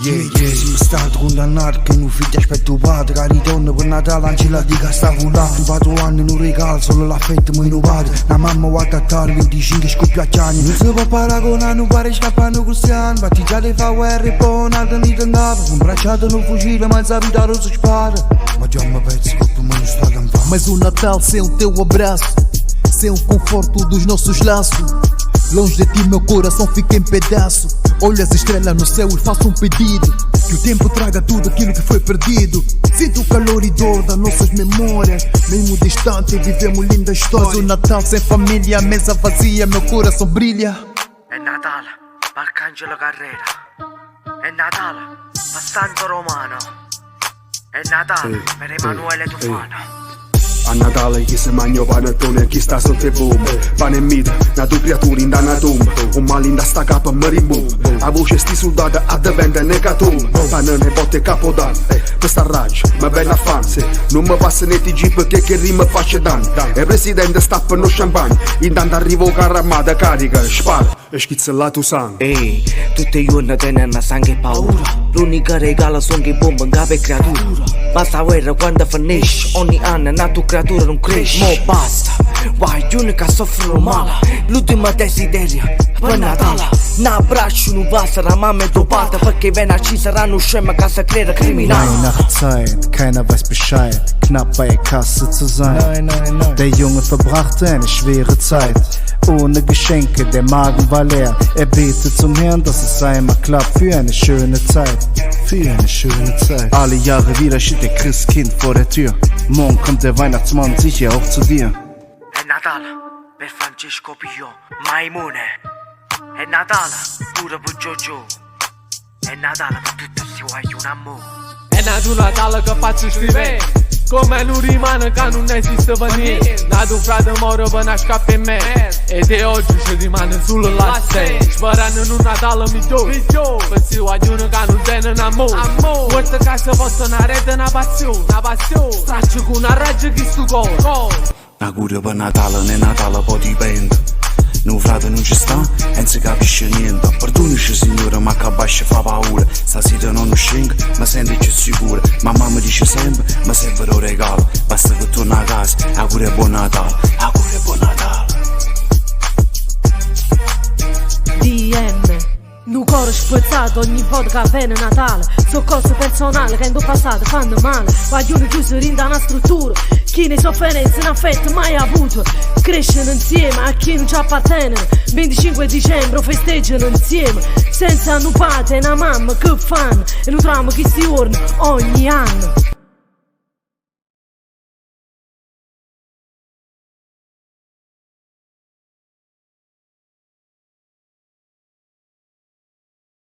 Siamo stati condannati che un figlio aspetta il padre, che ritorna per Natale non ce la dica sta volando. Un patro anno non regala solo l'affetto ma non padre. La mamma guarda a tardi 25 scoppiacciani. Non si può paragonare, non pare scappando cristiano. Battigiate fa guerra e poi un'altra niente andava. Un bracciato non fucile ma il sapita non si spara. Ma già mi pezzo coppa ma non sta campando. Mas o Natal sem o teu abraço, sem o conforto dos nossos laços. Longe de ti meu coração fica em pedaço. Olho as estrelas no céu e faço um pedido: que o tempo traga tudo aquilo que foi perdido. Sinto o calor e dor das nossas memórias. Mesmo distante vivemos linda história. O Natal sem família, a mesa vazia, meu coração brilha. É Natal, Arcangelo Carrera. É Natal, per Santo Romano. È Natale per Emanuele Tufano. A Natale chi si mangia panettone e chi sta sotto il boom. Pane e mita, una tua creatura in una tomba. Un male in sta capa maribum. A voce sti soldati a diventa necatum. Pane ne botte e capodanno. Questa raggio, ma bella fancy. Non mi passa né ti jeep che rima faccia danno. E il presidente sta per lo champagne. Intanto arrivo caramata carica, spara e schizza là tu sangue. Ehi, tutti i giorni tenen sangue e paura. L'unica regalo sono che bombe in capo e creatura. Basta guerra quando finisce. Ogni anno una tua creatura non cresce. Mo basta, vai unica soffrono male. L'ultimo desiderio per Natale. Un abbraccio non basta, la mamma è trovata. Perché venerdì saranno scema che si crede criminale. Weihnachtszeit, keiner weiß Bescheid. Knapp bei Kasse zu sein. Der Junge verbrachte eine schwere Zeit. Ohne Geschenke, der Magen war leer. Er betet zum Herrn, dass es einmal klappt. Für eine schöne Zeit, für eine schöne Zeit. Alle Jahre wieder steht der Christkind vor der Tür. Morgen kommt der Weihnachtsmann sicher auch zu dir. È Natale per Francesco Pio, Maimone. È Natale pure per Giorgio. È Natale per tutti si vogliono un amore. È nato Natale che faccio scrivere. Come non rimane che non esiste venire. Nato un frate moro per nascere per me. E di oggi ci rimane solo la sé. Sperando in un Natale migliore. Per si vogliono che non tenen amore. Questa casa posso una rete, una passione. Straccio con una raggia che sto cuore. Una cura per Natale, né Natale poi dipende. No frate non ci sta e non si capisce niente. Perdonici signore ma che bascia fa paura. Stasera non scendo ma sento più sicuro. Mamma mi dice sempre ma sempre un regalo. Basta che torna a casa, auguri buon Natale, auguri buon Natale. DM un cuore spezzato ogni volta che viene Natale. So cose personali che in passato fanno male. Vogliono chiudere in una struttura. Chi ne sofferenze non affetto mai avuto. Crescono insieme a chi non ci appartengono. 25 dicembre festeggiano insieme. Senza un padre e una mamma che fanno. E nutriamo chi si orna ogni anno.